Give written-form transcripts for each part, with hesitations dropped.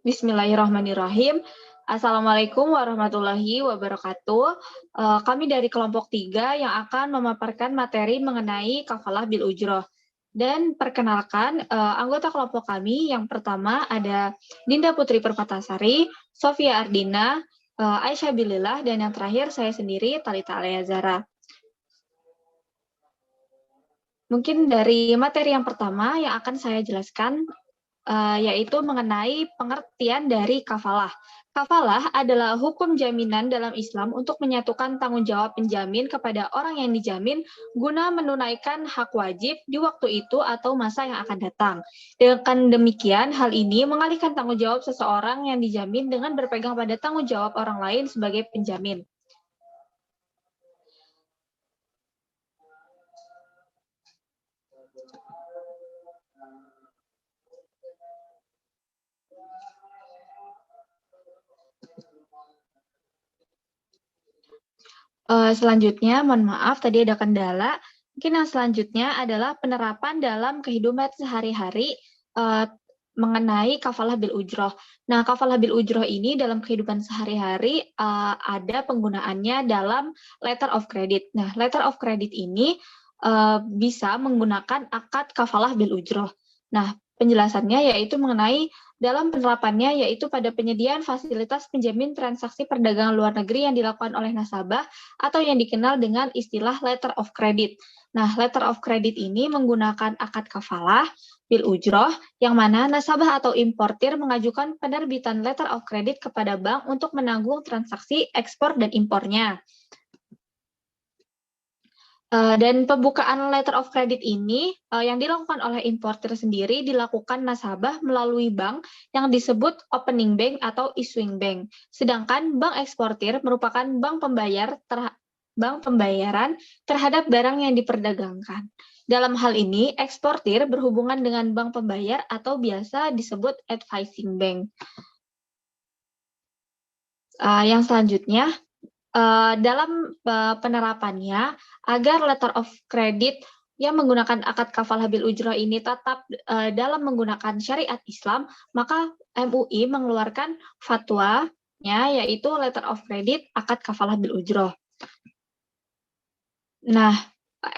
Bismillahirrahmanirrahim. Assalamualaikum warahmatullahi wabarakatuh. Kami dari kelompok 3 yang akan memaparkan materi mengenai kafalah bil ujroh. Dan perkenalkan anggota kelompok kami yang pertama ada Dinda Putri Perpatasari, Sofia Ardina, Aisyah Bilillah, dan yang terakhir saya sendiri, Talita Aliazara. Mungkin dari materi yang pertama yang akan saya jelaskan yaitu mengenai pengertian dari kafalah. Kafalah adalah hukum jaminan dalam Islam untuk menyatukan tanggung jawab penjamin kepada orang yang dijamin guna menunaikan hak wajib di waktu itu atau masa yang akan datang. Dengan demikian, hal ini mengalihkan tanggung jawab seseorang yang dijamin dengan berpegang pada tanggung jawab orang lain sebagai penjamin. Selanjutnya, mohon maaf tadi ada kendala. Mungkin yang selanjutnya adalah penerapan dalam kehidupan sehari-hari mengenai kafalah bil ujroh. Nah, kafalah bil ujroh ini dalam kehidupan sehari-hari ada penggunaannya dalam letter of credit. Nah, letter of credit ini bisa menggunakan akad kafalah bil ujroh. Nah, penjelasannya yaitu mengenai dalam penerapannya yaitu pada penyediaan fasilitas penjamin transaksi perdagangan luar negeri yang dilakukan oleh nasabah atau yang dikenal dengan istilah letter of credit. Nah, letter of credit ini menggunakan akad kafalah bil ujroh yang mana nasabah atau importir mengajukan penerbitan letter of credit kepada bank untuk menanggung transaksi ekspor dan impornya. Dan pembukaan letter of credit ini yang dilakukan oleh importer sendiri dilakukan nasabah melalui bank yang disebut opening bank atau issuing bank. Sedangkan bank eksportir merupakan bank pembayaran terhadap barang yang diperdagangkan. Dalam hal ini, eksportir berhubungan dengan bank pembayar atau biasa disebut advising bank. Yang selanjutnya, dalam penerapannya, agar letter of credit yang menggunakan akad kafalah bil ujroh ini tetap dalam menggunakan syariat Islam, maka MUI mengeluarkan fatwanya yaitu letter of credit akad kafalah bil ujroh. Nah,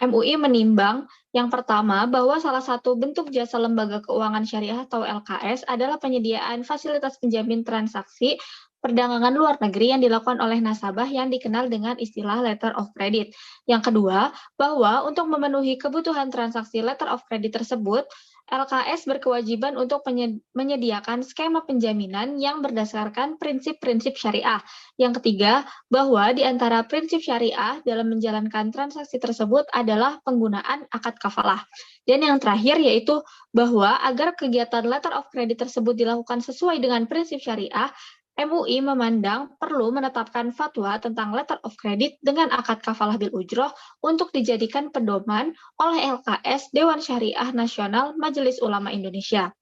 MUI menimbang yang pertama bahwa salah satu bentuk jasa lembaga keuangan syariah atau LKS adalah penyediaan fasilitas penjamin transaksi perdagangan luar negeri yang dilakukan oleh nasabah yang dikenal dengan istilah letter of credit. Yang kedua, bahwa untuk memenuhi kebutuhan transaksi letter of credit tersebut, LKS berkewajiban untuk menyediakan skema penjaminan yang berdasarkan prinsip-prinsip syariah. Yang ketiga, bahwa di antara prinsip syariah dalam menjalankan transaksi tersebut adalah penggunaan akad kafalah. Dan yang terakhir yaitu bahwa agar kegiatan letter of credit tersebut dilakukan sesuai dengan prinsip syariah, MUI memandang perlu menetapkan fatwa tentang letter of credit dengan akad kafalah bil ujroh untuk dijadikan pedoman oleh LKS Dewan Syariah Nasional Majelis Ulama Indonesia.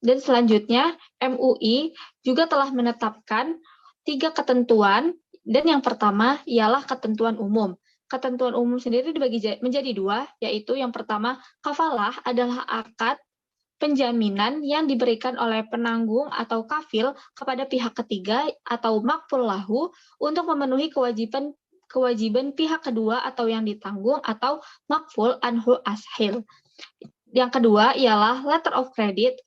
Dan selanjutnya, MUI juga telah menetapkan 3 ketentuan, dan yang pertama ialah ketentuan umum. Ketentuan umum sendiri dibagi menjadi 2, yaitu yang pertama, kafalah adalah akad penjaminan yang diberikan oleh penanggung atau kafil kepada pihak ketiga atau makful lahu untuk memenuhi kewajiban pihak kedua atau yang ditanggung atau makful anhu ashil. Yang kedua ialah letter of credit.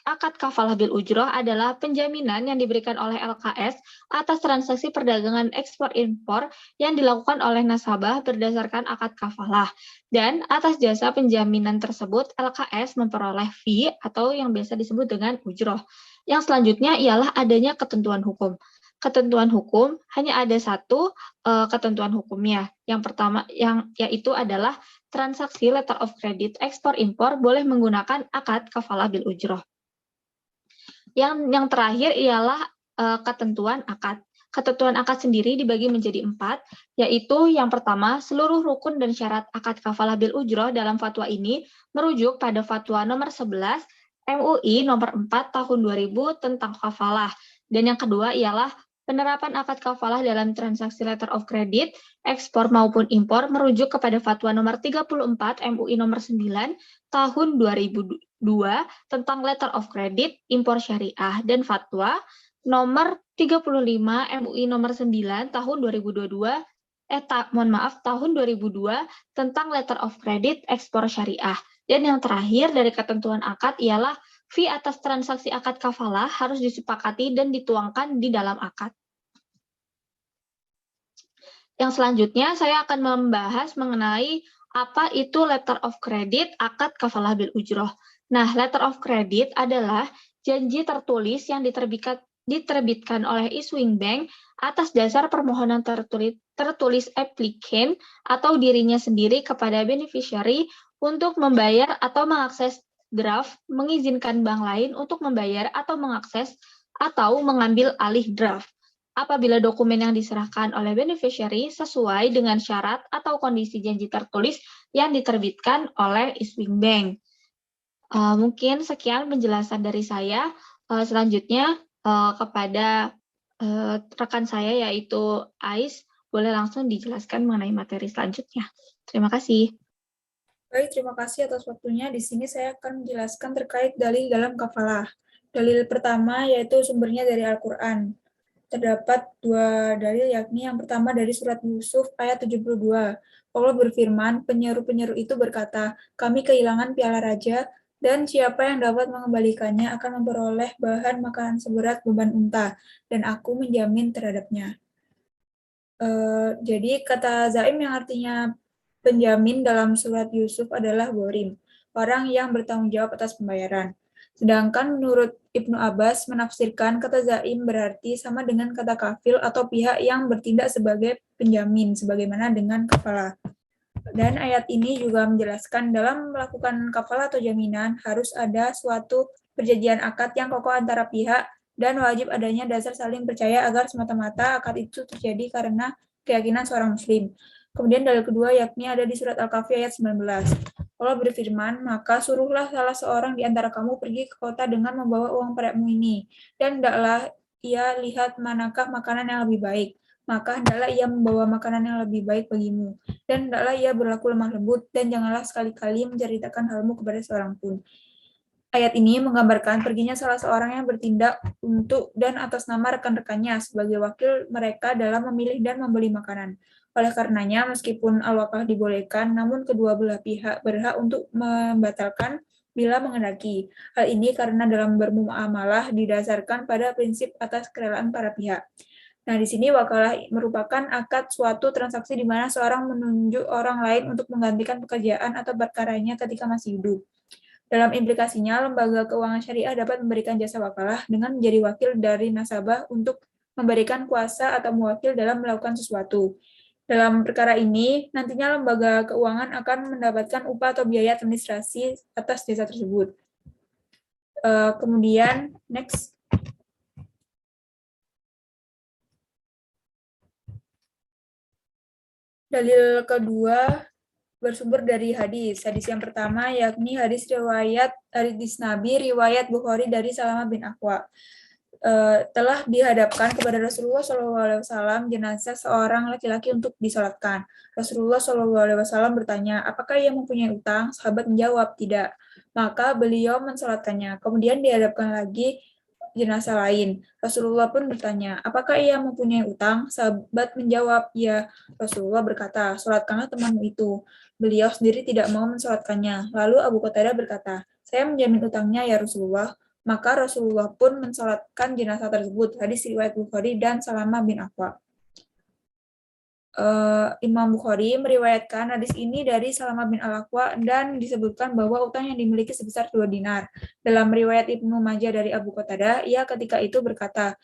Akad kafalah bil ujroh adalah penjaminan yang diberikan oleh LKS atas transaksi perdagangan ekspor-impor yang dilakukan oleh nasabah berdasarkan akad kafalah. Dan atas jasa penjaminan tersebut, LKS memperoleh fee atau yang biasa disebut dengan ujroh. Yang selanjutnya ialah adanya ketentuan hukum. Ketentuan hukum hanya ada satu ketentuan hukumnya. Yang pertama yaitu adalah transaksi letter of credit ekspor-impor boleh menggunakan akad kafalah bil ujroh. Yang terakhir ialah ketentuan akad. Ketentuan akad sendiri dibagi menjadi 4, yaitu yang pertama, seluruh rukun dan syarat akad kafalah bil ujroh dalam fatwa ini merujuk pada fatwa nomor 11 MUI nomor 4 tahun 2000 tentang kafalah. Dan yang kedua ialah penerapan akad kafalah dalam transaksi letter of credit, ekspor maupun impor merujuk kepada fatwa nomor 34 MUI nomor 9 tahun 2000 2 tentang letter of credit, impor syariah, dan fatwa nomor 35 MUI nomor 9 tahun 2022 tahun 2002 tentang letter of credit ekspor syariah. Dan yang terakhir dari ketentuan akad ialah fee atas transaksi akad kafalah harus disepakati dan dituangkan di dalam akad. Yang selanjutnya saya akan membahas mengenai apa itu letter of credit akad kafalah bil ujroh. Nah, letter of credit adalah janji tertulis yang diterbitkan oleh issuing bank atas dasar permohonan tertulis applicant atau dirinya sendiri kepada beneficiary untuk membayar atau mengakses draft, mengizinkan bank lain untuk membayar atau mengakses atau mengambil alih draft apabila dokumen yang diserahkan oleh beneficiary sesuai dengan syarat atau kondisi janji tertulis yang diterbitkan oleh issuing bank. Mungkin sekian penjelasan dari saya. Selanjutnya kepada rekan saya yaitu Ais, boleh langsung dijelaskan mengenai materi selanjutnya. Terima kasih. Baik, terima kasih atas waktunya. Di sini saya akan menjelaskan terkait dalil dalam kafalah. Dalil pertama yaitu sumbernya dari Al-Quran. Terdapat dua dalil, yakni yang pertama dari surat Yusuf ayat 72. Allah berfirman, penyeru-penyeru itu berkata, kami kehilangan piala raja, dan siapa yang dapat mengembalikannya akan memperoleh bahan makanan seberat beban unta, dan aku menjamin terhadapnya. Jadi kata zaim yang artinya penjamin dalam surat Yusuf adalah gorim, orang yang bertanggung jawab atas pembayaran. Sedangkan menurut Ibnu Abbas menafsirkan kata zaim berarti sama dengan kata kafil atau pihak yang bertindak sebagai penjamin, sebagaimana dengan kafalah. Dan ayat ini juga menjelaskan dalam melakukan kafalah atau jaminan harus ada suatu perjanjian akad yang kokoh antara pihak dan wajib adanya dasar saling percaya agar semata-mata akad itu terjadi karena keyakinan seorang muslim. Kemudian dalil kedua yakni ada di surat Al-Kahfi ayat 19. Allah berfirman, maka suruhlah salah seorang di antara kamu pergi ke kota dengan membawa uang perakmu ini, dan hendaklah ia lihat manakah makanan yang lebih baik, maka hendaklah ia membawa makanan yang lebih baik bagimu, dan hendaklah ia berlaku lemah lembut, dan janganlah sekali-kali menceritakan halmu kepada seorang pun. Ayat ini menggambarkan perginya salah seorang yang bertindak untuk dan atas nama rekan-rekannya sebagai wakil mereka dalam memilih dan membeli makanan. Oleh karenanya, meskipun al-wakah dibolehkan, namun kedua belah pihak berhak untuk membatalkan bila menghendaki. Hal ini karena dalam bermuamalah didasarkan pada prinsip atas kerelaan para pihak. Nah, di sini wakalah merupakan akad suatu transaksi di mana seorang menunjuk orang lain untuk menggantikan pekerjaan atau perkaranya ketika masih hidup. Dalam implikasinya, lembaga keuangan syariah dapat memberikan jasa wakalah dengan menjadi wakil dari nasabah untuk memberikan kuasa atau mewakil dalam melakukan sesuatu. Dalam perkara ini, nantinya lembaga keuangan akan mendapatkan upah atau biaya administrasi atas jasa tersebut. Kemudian, next. Dalil kedua bersumber dari hadis. Hadis yang pertama yakni hadis Nabi riwayat Bukhari dari Salamah bin Aqwa. Telah dihadapkan kepada Rasulullah SAW jenazah seorang laki-laki untuk disolatkan. Rasulullah SAW bertanya, apakah ia mempunyai utang? Sahabat menjawab, tidak. Maka beliau mensolatkannya. Kemudian dihadapkan lagi jenazah lain. Rasulullah pun bertanya, apakah ia mempunyai utang? Sahabat menjawab, ya. Rasulullah berkata, solatkanlah temanmu itu. Beliau sendiri tidak mau mensolatkannya. Lalu Abu Qatadah berkata, saya menjamin utangnya ya Rasulullah. Maka Rasulullah pun mensolatkan jenazah tersebut. Hadis riwayat Bukhari dan Salamah bin Aqwa. Imam Bukhari meriwayatkan hadis ini dari Salamah bin Al-Aqwa dan disebutkan bahwa utang yang dimiliki sebesar 2 dinar. Dalam riwayat Ibnu Majah dari Abu Qatadah, ia ketika itu berkata,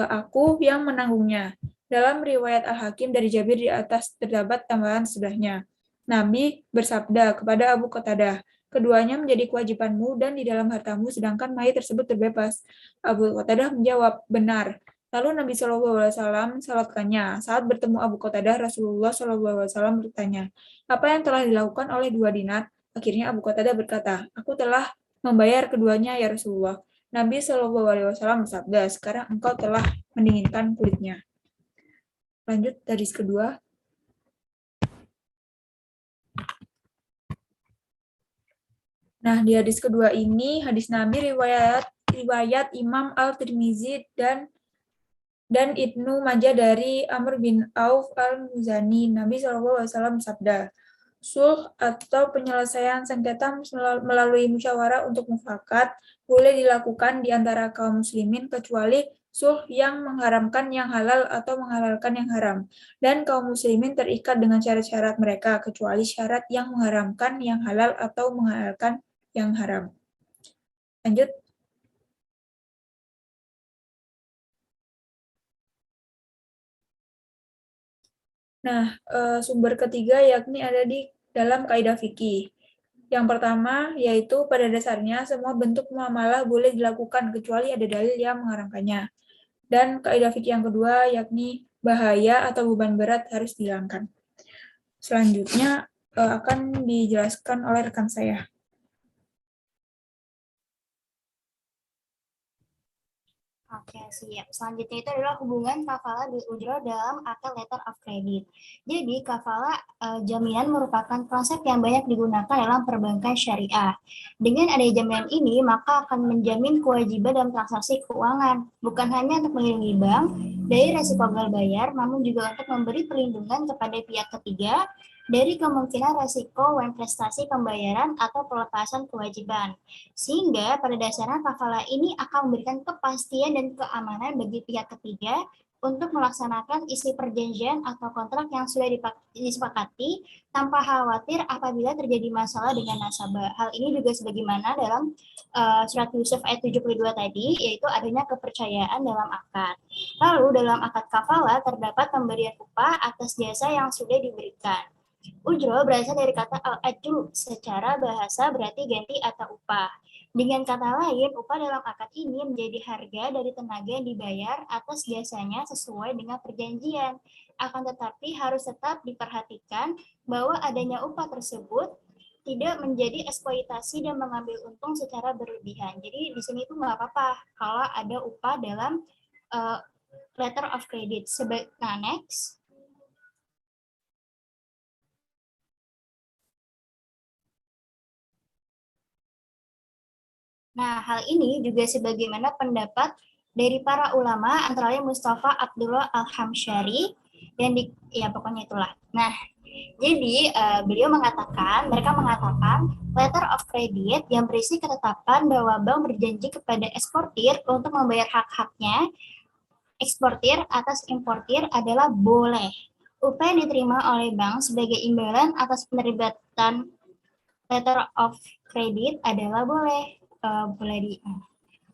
aku yang menanggungnya. Dalam riwayat Al-Hakim dari Jabir di atas terdapat tambahan sudahnya. Nabi bersabda kepada Abu Qatadah, keduanya menjadi kewajibanmu dan di dalam hartamu, sedangkan mayit tersebut terbebas. Abu Qatadah menjawab, benar. Lalu Nabi SAW salatkannya. Saat bertemu Abu Qatadah, Rasulullah SAW bertanya, apa yang telah dilakukan oleh 2 dinar? Akhirnya Abu Qatadah berkata, aku telah membayar keduanya ya Rasulullah. Nabi SAW bersabda, sekarang engkau telah mendinginkan kulitnya. Lanjut hadis kedua. Nah, di hadis kedua ini, hadis Nabi riwayat Imam Al-Tirmizi dan Ibnu Majah dari Amr bin Auf Al-Muzani. Nabi SAW bersabda, sulh atau penyelesaian sengketa melalui musyawarah untuk mufakat boleh dilakukan di antara kaum muslimin kecuali sulh yang mengharamkan yang halal atau menghalalkan yang haram. Dan kaum muslimin terikat dengan syarat-syarat mereka kecuali syarat yang mengharamkan yang halal atau menghalalkan yang haram. Lanjut. Nah, sumber ketiga yakni ada di dalam kaidah fikih. Yang pertama yaitu pada dasarnya semua bentuk muamalah boleh dilakukan kecuali ada dalil yang mengharamkannya. Dan kaidah fikih yang kedua yakni bahaya atau beban berat harus dihilangkan. Selanjutnya akan dijelaskan oleh rekan saya. Oke, siap. Selanjutnya itu adalah hubungan kafalah bil ujroh dalam akad letter of credit. Jadi, kafalah jaminan merupakan konsep yang banyak digunakan dalam perbankan syariah. Dengan adanya jaminan ini, maka akan menjamin kewajiban dalam transaksi keuangan, bukan hanya untuk melindungi bank dari resiko gagal bayar, namun juga untuk memberi perlindungan kepada pihak ketiga dari kemungkinan resiko prestasi pembayaran atau pelepasan kewajiban. Sehingga pada dasarnya kafalah ini akan memberikan kepastian dan keamanan bagi pihak ketiga untuk melaksanakan isi perjanjian atau kontrak yang sudah disepakati tanpa khawatir apabila terjadi masalah dengan nasabah. Hal ini juga sebagaimana dalam surat Yusuf ayat 72 tadi, yaitu adanya kepercayaan dalam akad. Lalu dalam akad kafalah terdapat pemberian upah atas jasa yang sudah diberikan. Ujro berasal dari kata al-ajru, secara bahasa berarti ganti atau upah. Dengan kata lain, upah dalam akad ini menjadi harga dari tenaga yang dibayar atas jasanya sesuai dengan perjanjian. Akan tetapi harus tetap diperhatikan bahwa adanya upah tersebut tidak menjadi eksploitasi dan mengambil untung secara berlebihan. Jadi di sini itu nggak apa-apa kalau ada upah dalam letter of credit. Nah, next. Nah, hal ini juga sebagaimana pendapat dari para ulama, antara lain Mustafa Abdullah Al-Hamsyari, dan ya pokoknya itulah. Nah, jadi mereka mengatakan letter of credit yang berisi ketetapan bahwa bank berjanji kepada eksportir untuk membayar hak-haknya eksportir atas importir adalah boleh. Upah yang diterima oleh bank sebagai imbalan atas penerbitan letter of credit adalah boleh.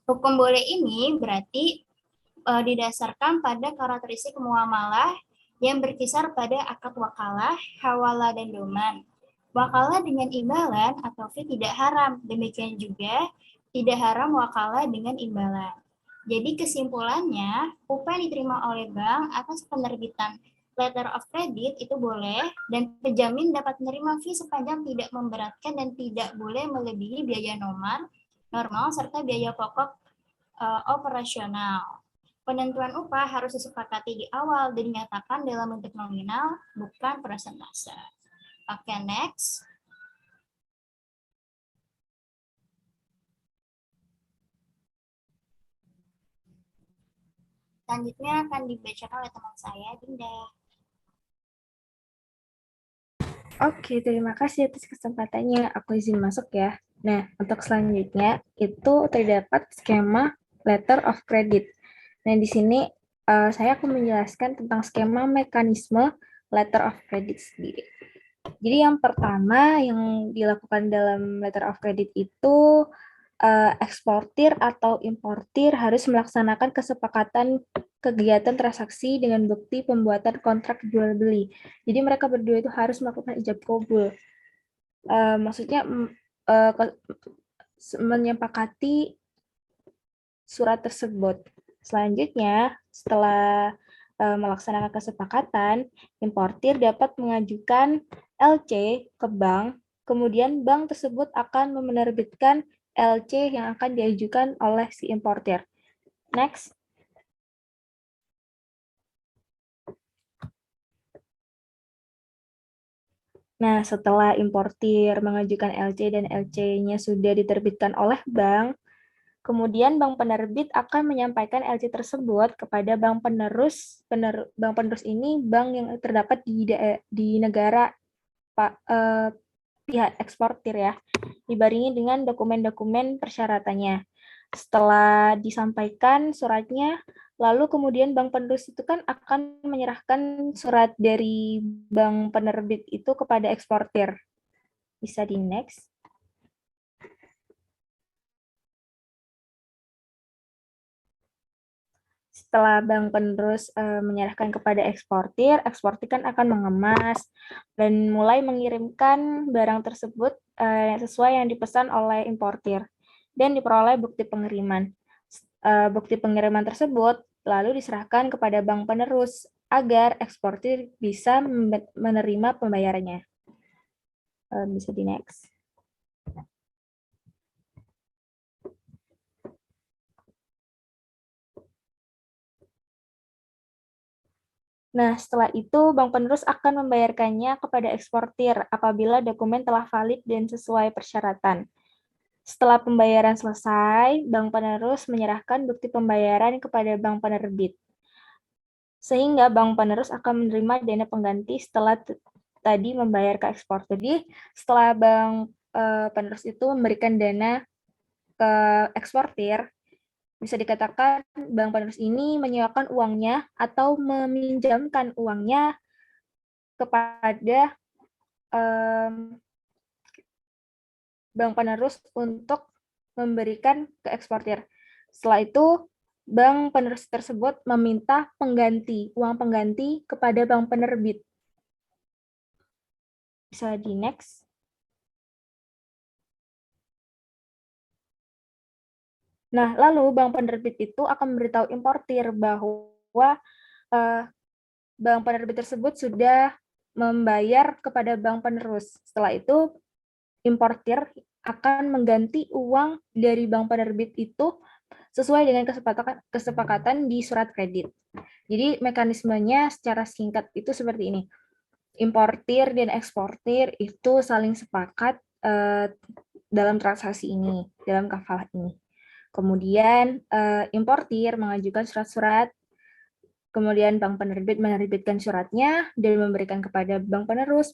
Hukum boleh ini berarti didasarkan pada karakteristik muamalah yang berkisar pada akad wakalah, hawalah, dan doman. Wakalah dengan imbalan atau fee tidak haram. Demikian juga tidak haram wakalah dengan imbalan. Jadi kesimpulannya, upah yang diterima oleh bank atas penerbitan letter of credit itu boleh, dan penjamin dapat menerima fee sepanjang tidak memberatkan dan tidak boleh melebihi biaya normal serta biaya pokok operasional. Penentuan upah harus disepakati di awal dan dinyatakan dalam bentuk nominal, bukan persentase. Oke, next. Selanjutnya akan dibacakan oleh teman saya, Dinda. Oke, terima kasih atas kesempatannya. Aku izin masuk ya. Nah, untuk selanjutnya itu terdapat skema letter of credit. Nah, di sini saya akan menjelaskan tentang skema mekanisme letter of credit sendiri. Jadi yang pertama yang dilakukan dalam letter of credit itu eksportir atau importir harus melaksanakan kesepakatan kegiatan transaksi dengan bukti pembuatan kontrak jual beli. Jadi mereka berdua itu harus melakukan ijab kabul. Maksudnya menyepakati surat tersebut. Selanjutnya, setelah melaksanakan kesepakatan, importir dapat mengajukan LC ke bank, kemudian bank tersebut akan menerbitkan LC yang akan diajukan oleh si importir. Next. Nah, setelah importir mengajukan LC dan LC-nya sudah diterbitkan oleh bank, kemudian bank penerbit akan menyampaikan LC tersebut kepada bank penerus. Bank penerus ini bank yang terdapat di negara pihak eksportir ya, dibarengi dengan dokumen-dokumen persyaratannya. Setelah disampaikan suratnya, lalu kemudian bank penerus itu kan akan menyerahkan surat dari bank penerbit itu kepada eksportir. Bisa di next. Setelah bank penerus menyerahkan kepada eksportir, eksportir kan akan mengemas dan mulai mengirimkan barang tersebut sesuai yang dipesan oleh importir dan diperoleh bukti pengiriman. Bukti pengiriman tersebut lalu diserahkan kepada bank penerus agar eksportir bisa menerima pembayarannya. Bisa di next. Nah, setelah itu bank penerus akan membayarkannya kepada eksportir apabila dokumen telah valid dan sesuai persyaratan. Setelah pembayaran selesai, bank penerus menyerahkan bukti pembayaran kepada bank penerbit. Sehingga bank penerus akan menerima dana pengganti setelah tadi membayar ke eksportir. Jadi, setelah bank penerus itu memberikan dana ke eksportir, bisa dikatakan bank penerus ini menyewakan uangnya atau meminjamkan uangnya kepada bank penerus untuk memberikan ke eksportir. Setelah itu, bank penerus tersebut meminta uang pengganti kepada bank penerbit. Bisa di next. Nah, lalu bank penerbit itu akan memberitahu importir bahwa bank penerbit tersebut sudah membayar kepada bank penerus. Setelah itu, importir akan mengganti uang dari bank penerbit itu sesuai dengan kesepakatan di surat kredit. Jadi mekanismenya secara singkat itu seperti ini. Importir dan eksportir itu saling sepakat dalam transaksi ini, dalam kafalah ini. Kemudian importir mengajukan surat-surat, kemudian bank penerbit menerbitkan suratnya dan memberikan kepada bank penerus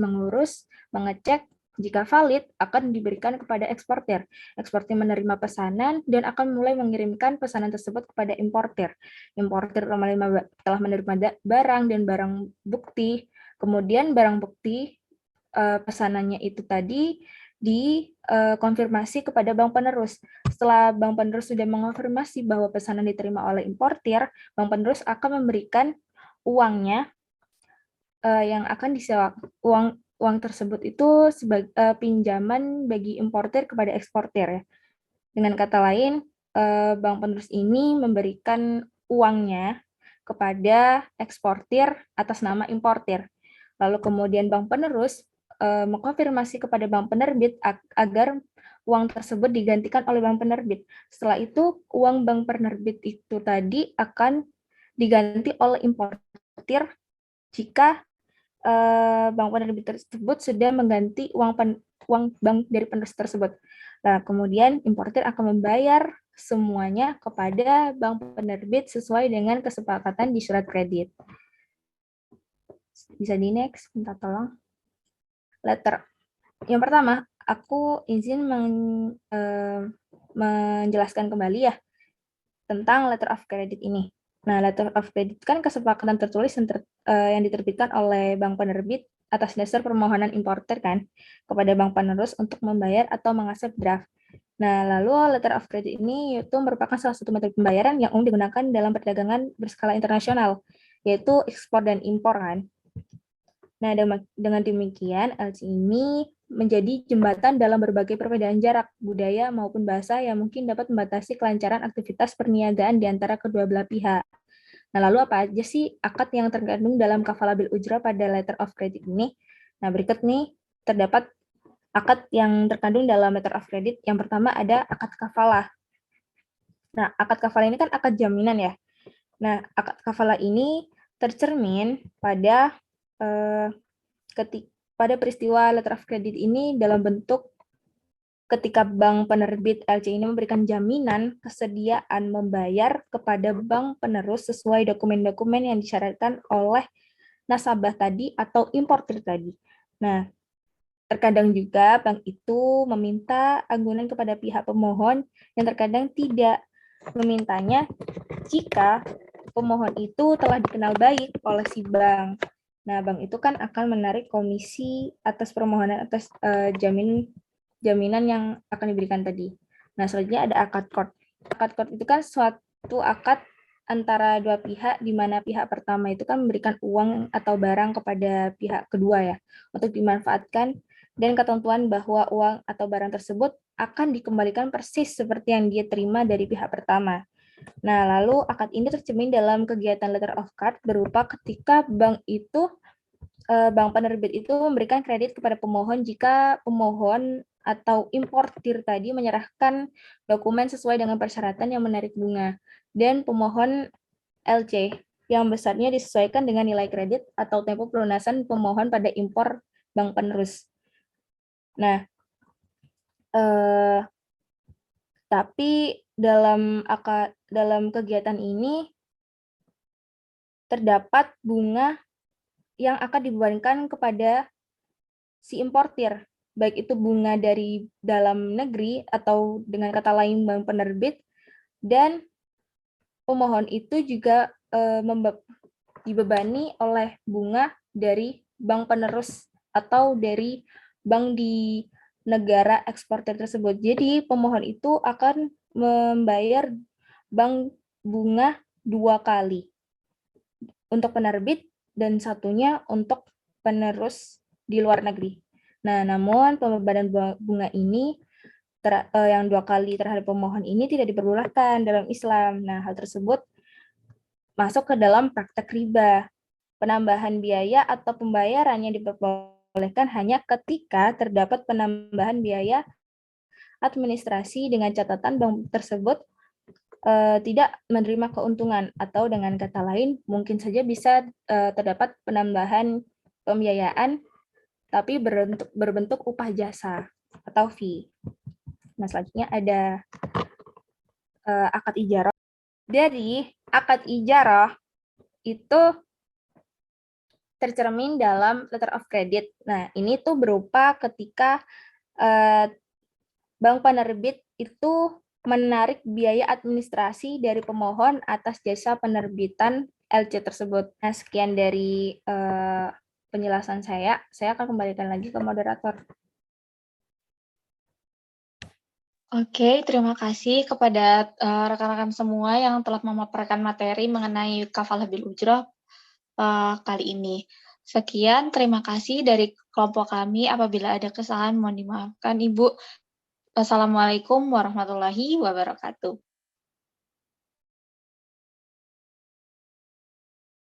mengurus, mengecek, jika valid akan diberikan kepada eksportir. Eksportir menerima pesanan dan akan mulai mengirimkan pesanan tersebut kepada importir. Importir telah menerima barang dan barang bukti, kemudian barang bukti pesanannya itu tadi dikonfirmasi kepada bank penerus. Setelah bank penerus sudah mengonfirmasi bahwa pesanan diterima oleh importir, bank penerus akan memberikan uangnya yang akan disewa. Uang tersebut itu sebagai pinjaman bagi importir kepada eksportir ya. Dengan kata lain, bank penerus ini memberikan uangnya kepada eksportir atas nama importir. Lalu kemudian bank penerus mengkonfirmasi kepada bank penerbit agar uang tersebut digantikan oleh bank penerbit. Setelah itu, uang bank penerbit itu tadi akan diganti oleh importir jika bank penerbit tersebut sudah mengganti uang bank dari penerus tersebut. Nah, kemudian importir akan membayar semuanya kepada bank penerbit sesuai dengan kesepakatan di surat kredit. Bisa di next, minta tolong. Letter. Yang pertama, aku izin menjelaskan kembali ya tentang letter of credit ini. Nah, letter of credit kan kesepakatan tertulis yang diterbitkan oleh bank penerbit atas dasar permohonan importer kan kepada bank penerus untuk membayar atau mengasep draft. Nah, lalu letter of credit ini itu merupakan salah satu metode pembayaran yang umum digunakan dalam perdagangan berskala internasional, yaitu ekspor dan impor kan. Nah, dengan demikian, LC ini menjadi jembatan dalam berbagai perbedaan jarak, budaya, maupun bahasa yang mungkin dapat membatasi kelancaran aktivitas perniagaan di antara kedua belah pihak. Nah, lalu apa aja sih akad yang terkandung dalam kafalah bil ujrah pada letter of credit ini? Nah, berikut nih terdapat akad yang terkandung dalam letter of credit. Yang pertama ada akad kafalah. Nah, akad kafalah ini kan akad jaminan ya. Nah, akad kafalah ini tercermin pada pada peristiwa letter of credit ini dalam bentuk ketika bank penerbit LC ini memberikan jaminan kesediaan membayar kepada bank penerus sesuai dokumen-dokumen yang disyaratkan oleh nasabah tadi atau importir tadi. Nah, terkadang juga bank itu meminta agunan kepada pihak pemohon yang terkadang tidak memintanya jika pemohon itu telah dikenal baik oleh si bank. Nah, bank itu kan akan menarik komisi atas permohonan atas jaminan yang akan diberikan tadi. Nah, selanjutnya ada akad court. Akad court itu kan suatu akad antara dua pihak, di mana pihak pertama itu kan memberikan uang atau barang kepada pihak kedua ya, untuk dimanfaatkan, dan ketentuan bahwa uang atau barang tersebut akan dikembalikan persis seperti yang dia terima dari pihak pertama. Nah, lalu akad ini tercermin dalam kegiatan letter of credit berupa ketika bank penerbit itu memberikan kredit kepada pemohon jika pemohon atau importir tadi menyerahkan dokumen sesuai dengan persyaratan yang menarik bunga, dan pemohon LC yang besarnya disesuaikan dengan nilai kredit atau tempo pelunasan pemohon pada impor bank penerus. Nah, tapi dalam kegiatan ini terdapat bunga yang akan dibebankan kepada si importir, baik itu bunga dari dalam negeri atau dengan kata lain bank penerbit, dan pemohon itu juga dibebani oleh bunga dari bank penerus atau dari bank di negara eksportir tersebut. Jadi pemohon itu akan membayar bank bunga 2 kali, untuk penerbit dan satunya untuk penerus di luar negeri. Nah, namun pembebanan bunga ini yang 2 kali terhadap pemohon ini tidak diperbolehkan dalam Islam. Nah, hal tersebut masuk ke dalam praktek riba. Penambahan biaya atau pembayaran yang diperbolehkan hanya ketika terdapat penambahan biaya administrasi dengan catatan bank tersebut tidak menerima keuntungan, atau dengan kata lain mungkin saja bisa terdapat penambahan pembiayaan tapi berbentuk upah jasa atau fee. Nah, selanjutnya ada akad ijarah. Dari akad ijarah itu tercermin dalam letter of credit. Nah, ini tuh berupa ketika bank penerbit itu menarik biaya administrasi dari pemohon atas jasa penerbitan LC tersebut. Nah, sekian dari penjelasan saya. Saya akan kembalikan lagi ke moderator. Oke, terima kasih kepada rekan-rekan semua yang telah memaparkan materi mengenai kafalah bil ujrah kali ini. Sekian, terima kasih dari kelompok kami. Apabila ada kesalahan, mohon dimaafkan, Ibu. Wassalamualaikum warahmatullahi wabarakatuh.